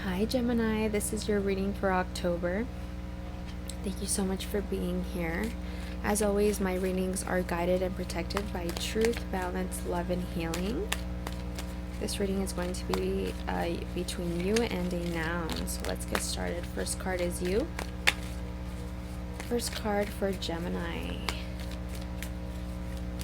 Hi Gemini, this is your reading for October. Thank you so much for being here. As always, my readings are guided and protected by truth, balance, love, and healing. This reading is going to be between you and a noun. So let's get started. First card is you. First card for Gemini.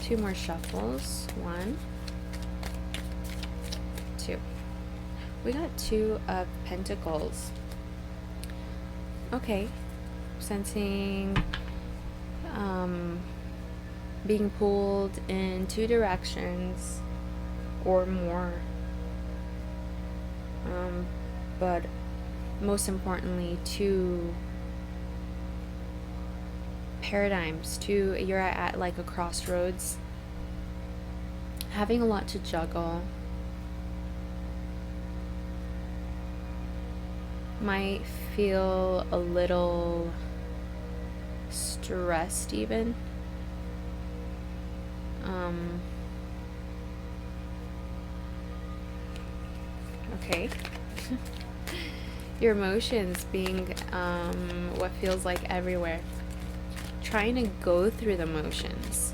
Two more shuffles. 1, 2. We got 2 of Pentacles. Okay. Sensing being pulled in 2 directions or more. But most importantly, 2 paradigms. You're at like a crossroads. Having a lot to juggle. Might feel a little stressed even. Okay. Your emotions being what feels like everywhere. Trying to go through the motions.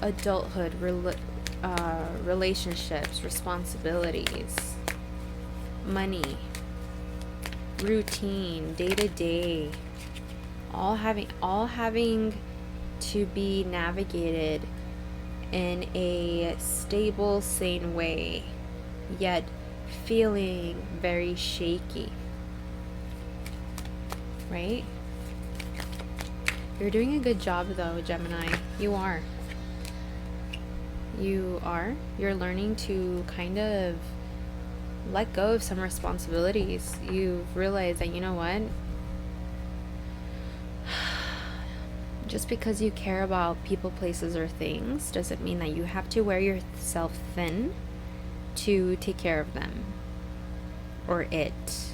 Adulthood, relationships, responsibilities, money, routine, day to day, all having to be navigated in a stable, sane way, yet feeling very shaky, right? You're doing a good job though, Gemini. You are. You're learning to kind of let go of some responsibilities. You've realized that, you know what? Just because you care about people, places, or things doesn't mean that you have to wear yourself thin to take care of them or it.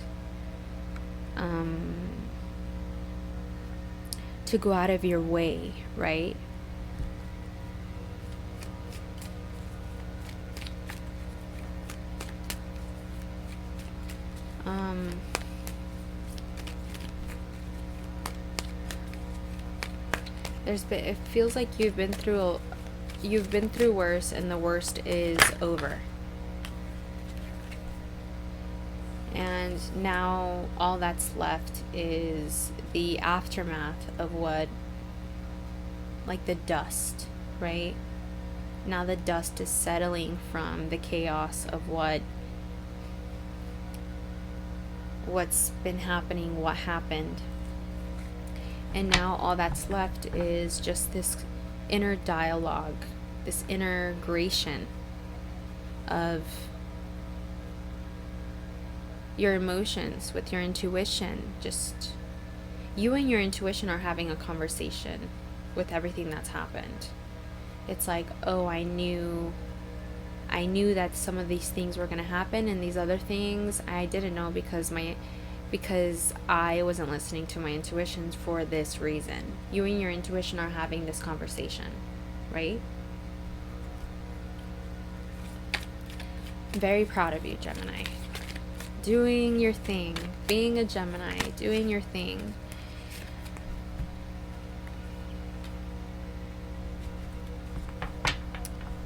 To go out of your way, right? It feels like you've been through worse, and the worst is over. And now all that's left is the aftermath of what, like the dust, right? Now the dust is settling from the chaos of what's been happening, what happened. And now all that's left is just this inner dialogue, this integration of your emotions with your intuition. Just you and your intuition are having a conversation with everything that's happened. It's like, oh, I knew that some of these things were going to happen, and these other things I didn't know because I wasn't listening to my intuitions for this reason. You and your intuition are having this conversation, right? I'm very proud of you, Gemini. Doing your thing. Being a Gemini. Doing your thing.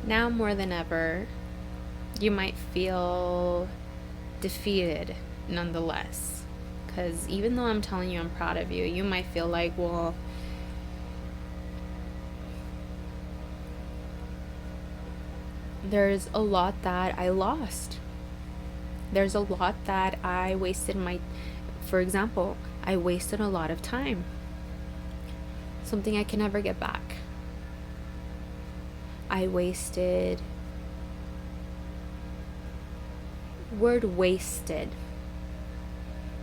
Now more than ever, you might feel defeated nonetheless. Because even though I'm telling you I'm proud of you, you might feel like, well, there's a lot that I lost. There's a lot that I wasted for example, I wasted a lot of time. Something I can never get back. I wasted. Word wasted.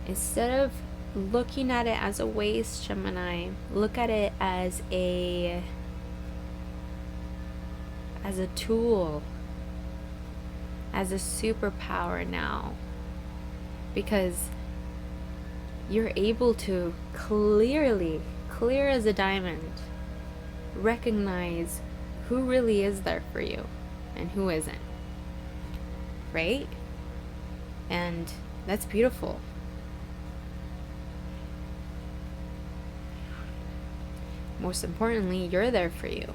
Instead of looking at it as a waste, Gemini, look at it as a tool, as a superpower now, because you're able to clearly, clear as a diamond, recognize who really is there for you and who isn't. right? And that's beautiful. Most importantly, you're there for you.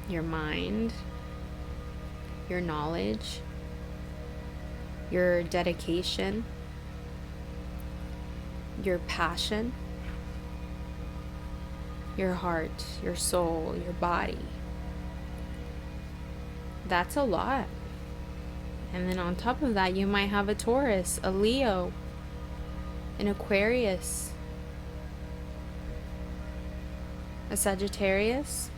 Your mind, your knowledge, your dedication, your passion, your heart, your soul, your body. That's a lot. And then on top of that, you might have a Taurus, a Leo, an Aquarius, a Sagittarius,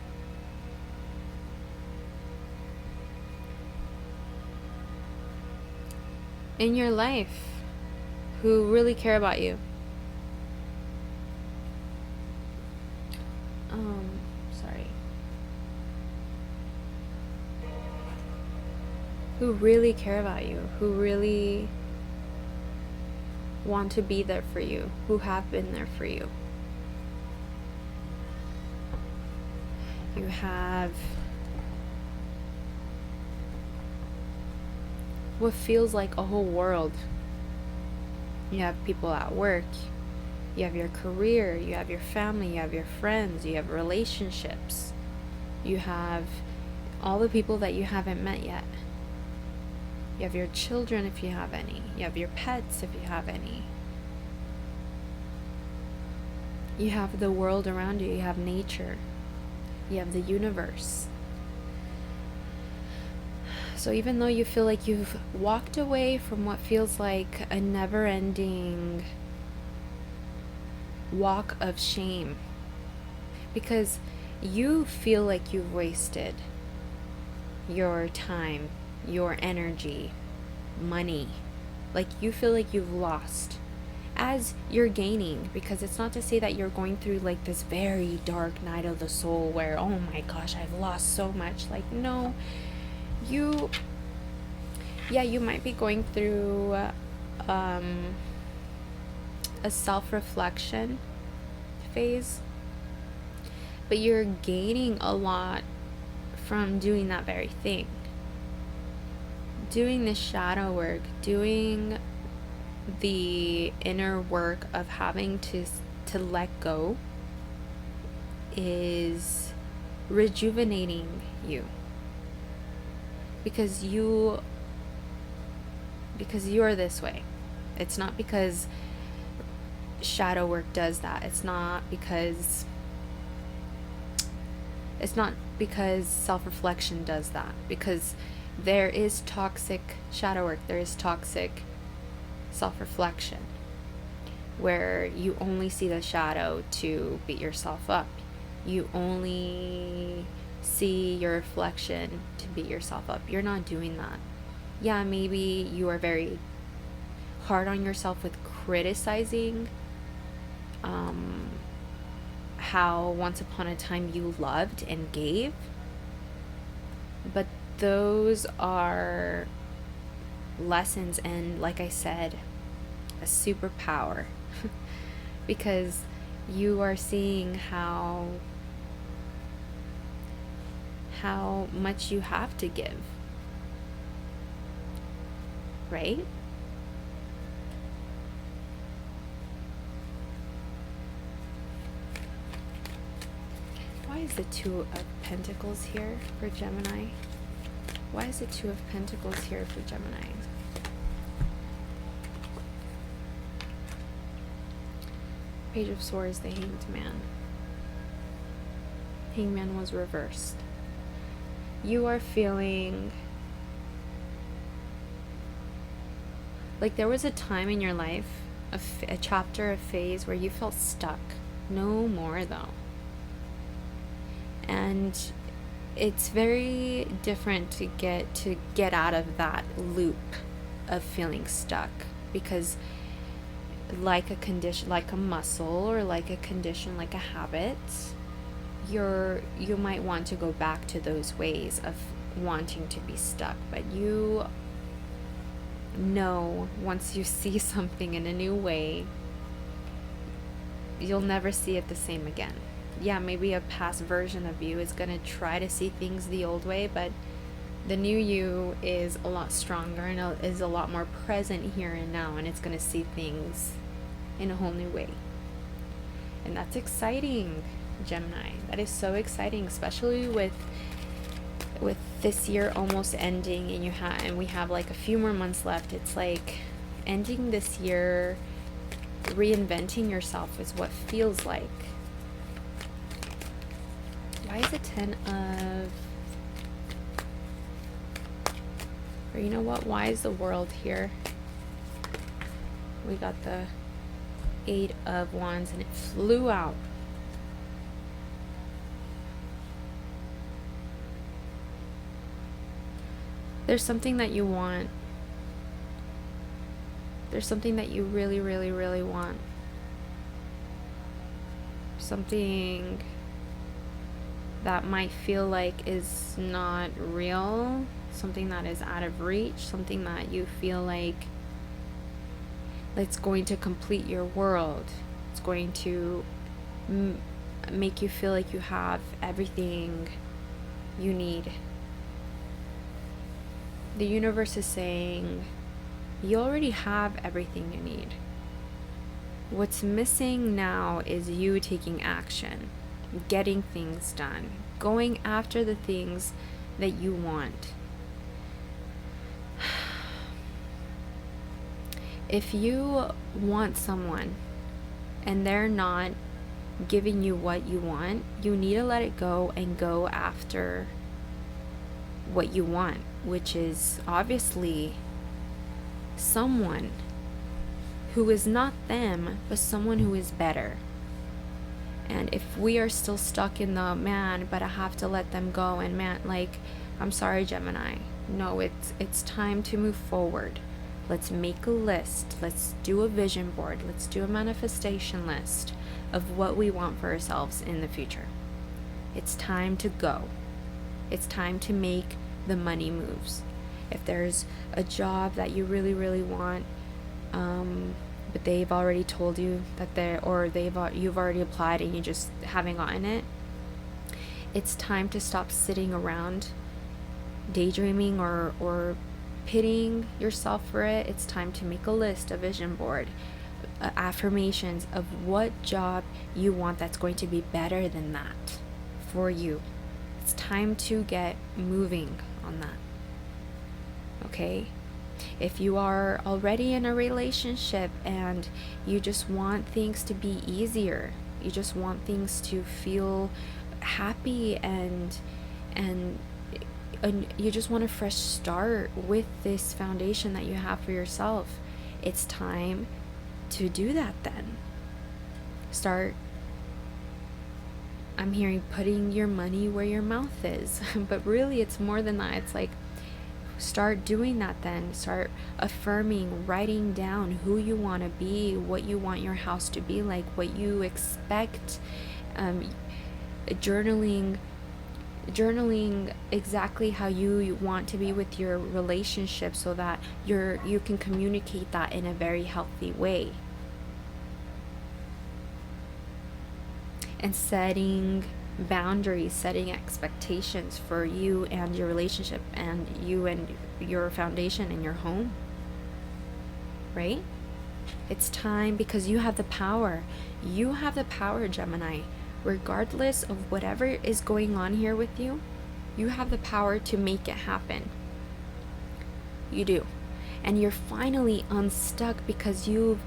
in your life who really care about you. Sorry. Who really care about you, who really want to be there for you, who have been there for you. You have what feels like a whole world. You have people at work, you have your career, you have your family, you have your friends, you have relationships, you have all the people that you haven't met yet. You have your children if you have any, you have your pets if you have any. You have the world around you, you have nature, you have the universe. So even though you feel like you've walked away from what feels like a never-ending walk of shame, because you feel like you've wasted your time, your energy, money, like you feel like you've lost as you're gaining, because it's not to say that you're going through like this very dark night of the soul where, oh my gosh, I've lost so much. Like, no, you might be going through a self-reflection phase, but you're gaining a lot from doing that very thing, doing the shadow work, doing the inner work of having to let go is rejuvenating you, because you are this way. It's not because shadow work does that. It's not because self-reflection does that, because there is toxic shadow work, there is toxic self-reflection where you only see the shadow to beat yourself up. You only see your reflection to beat yourself up. You're not doing that. Yeah, maybe you are very hard on yourself with criticizing how once upon a time you loved and gave, but those are lessons and, like I said, a superpower because you are seeing how much you have to give, right? Why is the Two of Pentacles here for Gemini? Why is the Two of Pentacles here for Gemini? Page of Swords, the Hanged Man. Hangman was reversed. You are feeling like there was a time in your life, a chapter, a phase where you felt stuck. No more though. And it's very different to get out of that loop of feeling stuck, because like a condition, like a muscle, or like a condition, like a habit, you might want to go back to those ways of wanting to be stuck. But you know, once you see something in a new way, you'll never see it the same again. Yeah, maybe a past version of you is going to try to see things the old way, but The new you is a lot stronger and is a lot more present here and now, and it's going to see things in a whole new way. And that's exciting, Gemini. That is so exciting, especially with this year almost ending, and we have like a few more months left. It's like ending this year, reinventing yourself is what feels like. Why is it 10 of... Or you know what? Why is the World here? We got the 8 of Wands and it flew out. There's something that you want. There's something that you really, really, really want. Something that might feel like is not real. Something that is out of reach. Something that you feel like it's going to complete your world. It's going to make you feel like you have everything you need. The universe is saying you already have everything you need. What's missing now is you taking action, getting things done, going after the things that you want. If you want someone and they're not giving you what you want, you need to let it go and go after what you want, which is obviously someone who is not them, but someone who is better. And if we are still stuck in the man, but I have to let them go, and man, like, I'm sorry, Gemini. No, it's time to move forward. Let's make a list. Let's do a vision board. Let's do a manifestation list of what we want for ourselves in the future. It's time to go. It's time to make the money moves. If there's a job that you really, really want, but they've already told you that you've already applied and you just haven't gotten it, it's time to stop sitting around daydreaming or pitying yourself for it. It's time to make a list, a vision board, affirmations of what job you want that's going to be better than that for you. It's time to get moving on that. Okay? If you are already in a relationship and you just want things to be easier, you just want things to feel happy and you just want a fresh start with this foundation that you have for yourself, it's time to do that then. Start, I'm hearing, putting your money where your mouth is. But really, it's more than that. It's like, start doing that then. Start affirming, writing down who you want to be, what you want your house to be like, what you expect, journaling exactly how you want to be with your relationship, so that you can communicate that in a very healthy way. And setting boundaries, setting expectations for you and your relationship, and you and your foundation and your home. Right? It's time, because you have the power. You have the power, Gemini. Regardless of whatever is going on here with you, you have the power to make it happen. You do. And you're finally unstuck because you've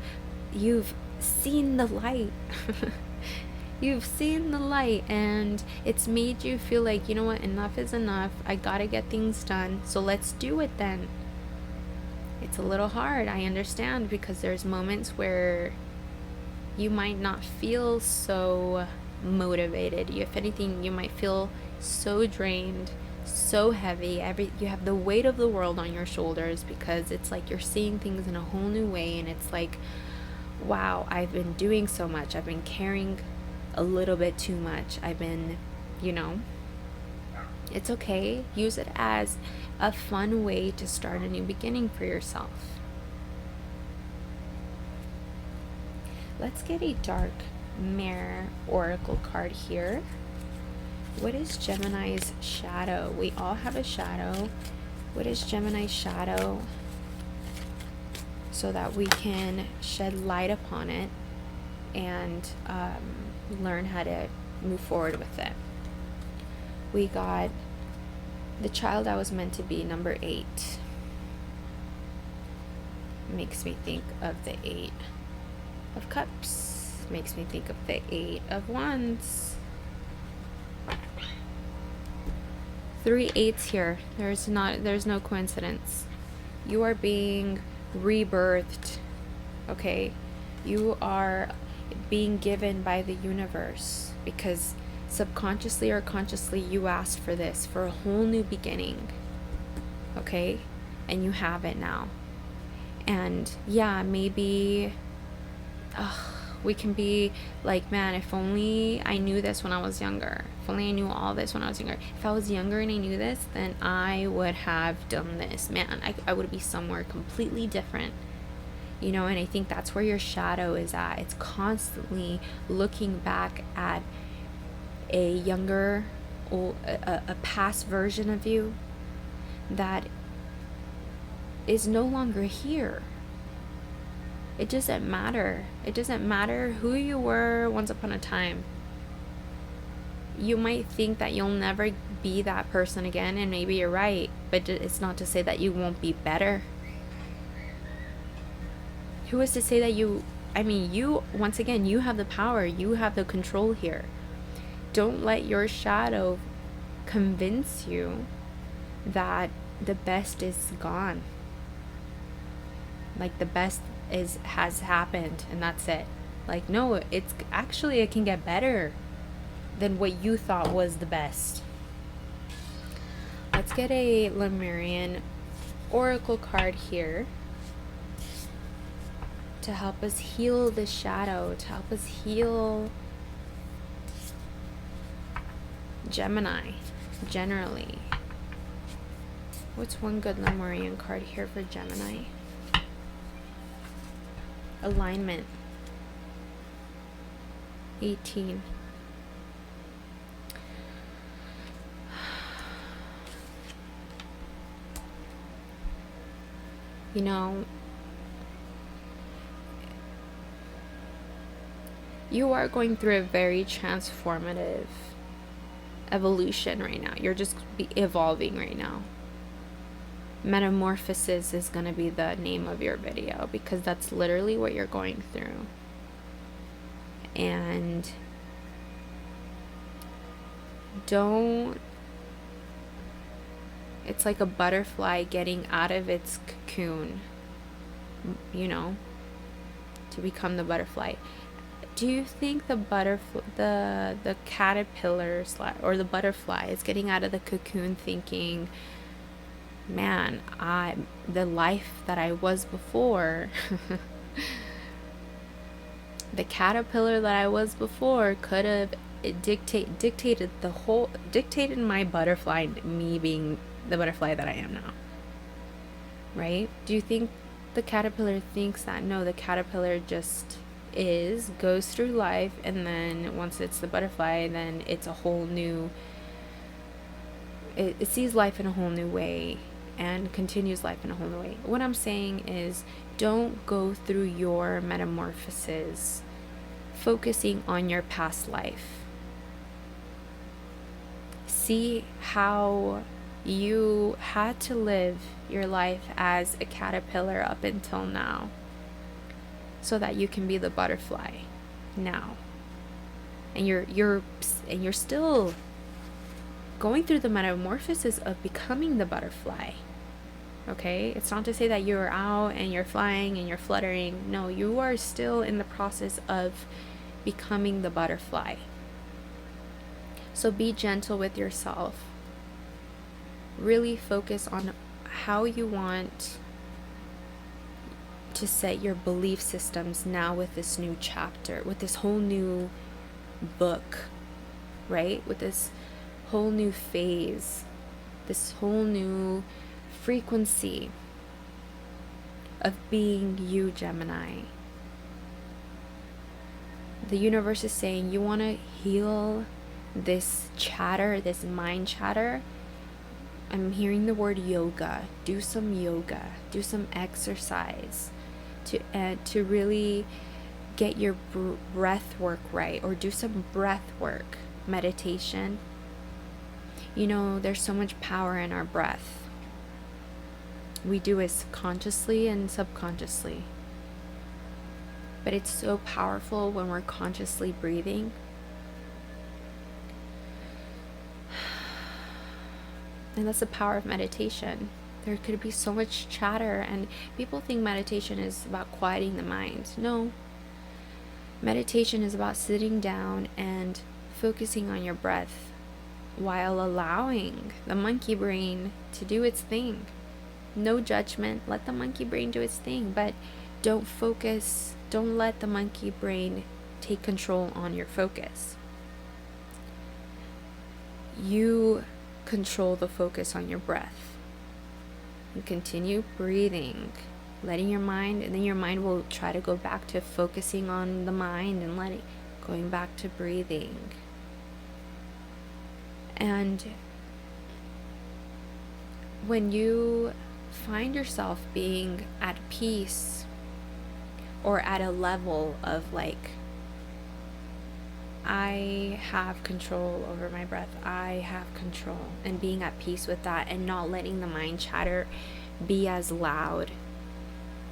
seen the light. You've seen the light, and it's made you feel like, you know what, enough is enough. I gotta get things done, so let's do it then. It's a little hard, I understand, because there's moments where you might not feel so motivated. If anything, you might feel so drained, so heavy. You have the weight of the world on your shoulders, because it's like you're seeing things in a whole new way, and it's like, wow, I've been doing so much. I've been carrying a little bit too much. I've been, it's okay. Use it as a fun way to start a new beginning for yourself. Let's get a dark mirror oracle card here What is Gemini's shadow? We all have a shadow. What is Gemini's shadow? So that we can shed light upon it and learn how to move forward with it. We got the child I was meant to be, number 8. Makes me think of the 8 of Cups. Makes me think of the 8 of Wands. 3 8s here. There's no coincidence. You are being rebirthed. Okay? You are being given by the universe because subconsciously or consciously you asked for this, for a whole new beginning. Okay? And you have it now. And yeah, maybe we can be like, man, if only I knew this when I was younger. If only I knew all this when I was younger. If I was younger and I knew this, then I would have done this. Man, I would be somewhere completely different. You know, and I think that's where your shadow is at. It's constantly looking back at a younger, a past version of you that is no longer here. It doesn't matter. It doesn't matter who you were once upon a time. You might think that you'll never be that person again, and maybe you're right, but it's not to say that you won't be better. Who is to say that you, once again, you have the power, you have the control here. Don't let your shadow convince you that the best is gone. Like the best has happened and that's it. Like, no, it's actually, it can get better than what you thought was the best. Let's get a Lemurian oracle card here to help us heal the shadow, to help us heal Gemini generally. What's one good Lemurian card here for Gemini? Alignment. 18. You know, you are going through a very transformative evolution right now. You're just evolving right now. Metamorphosis is going to be the name of your video because that's literally what you're going through. And it's like a butterfly getting out of its cocoon, you know, to become the butterfly. Do you think the caterpillar or the butterfly is getting out of the cocoon thinking, man, the life that I was before, the caterpillar that I was before could have dictated my butterfly, me being the butterfly that I am now, right? Do you think the caterpillar thinks that? No, the caterpillar just goes through life, and then once it's the butterfly, then it's a whole new, it sees life in a whole new way and continues life in a whole new way. What I'm saying is, don't go through your metamorphosis focusing on your past life. See how you had to live your life as a caterpillar up until now, so that you can be the butterfly now. And you're still going through the metamorphosis of becoming the butterfly. Okay? It's not to say that you're out and you're flying and you're fluttering. No, you are still in the process of becoming the butterfly. So be gentle with yourself. Really focus on how you want to set your belief systems now with this new chapter, with this whole new book, right? With this whole new phase, this whole new frequency of being you, Gemini. The universe is saying you want to heal this chatter, this mind chatter, I'm hearing the word yoga. Do some yoga, do some exercise to really get your breath work right, or do some breath work, meditation. You know, there's so much power in our breath. We do it consciously and subconsciously, but it's so powerful when we're consciously breathing. And that's the power of meditation. There could be so much chatter, and people think meditation is about quieting the mind. No. Meditation is about sitting down and focusing on your breath while allowing the monkey brain to do its thing. No judgment. Let the monkey brain do its thing, but don't let the monkey brain take control on your focus. You control the focus on your breath. And continue breathing, letting your mind, and then your mind will try to go back to focusing on the mind and going back to breathing. And when you find yourself being at peace, or at a level of like, I have control over my breath, I have control, and being at peace with that, and not letting the mind chatter be as loud.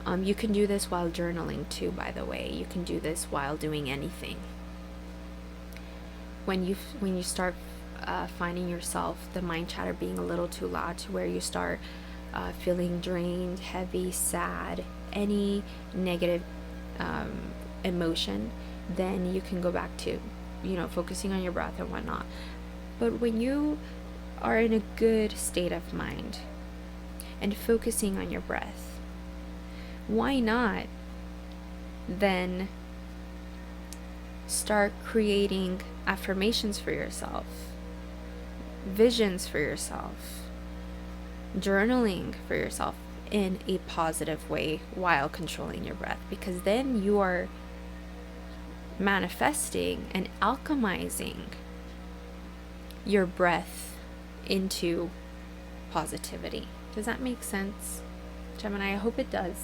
You can do this while journaling too, by the way. You can do this while doing anything. When you start finding yourself, the mind chatter being a little too loud, to where you start feeling drained, heavy, sad, any negative emotion, then you can go back to, focusing on your breath and whatnot. But when you are in a good state of mind and focusing on your breath, why not then start creating affirmations for yourself, visions for yourself, journaling for yourself in a positive way while controlling your breath? Because then you are manifesting and alchemizing your breath into positivity. Does that make sense, Gemini? I hope it does.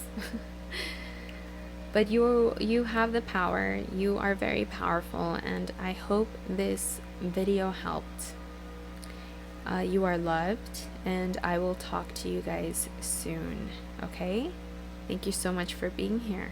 But you have the power. You are very powerful, and I hope this video helped. You are loved, and I will talk to you guys soon. Okay? Thank you so much for being here.